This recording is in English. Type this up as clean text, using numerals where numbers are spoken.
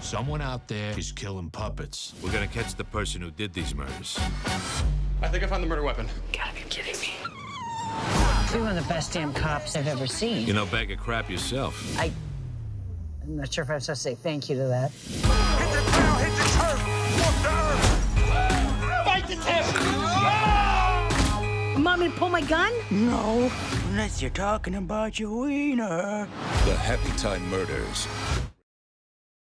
Someone out there is killing puppets. We're gonna catch the person who did these murders. I think I found the murder weapon. Gotta be kidding me. You're one of the best damn cops I've ever seen. You know, bag of crap yourself. I'm not sure if I'm supposed to say thank you to that. Hit the ground, hit the turf, walk the earth. Fight the tip! Want me to pull my gun? No, unless you're talking about your wiener. The Happy Time Murders.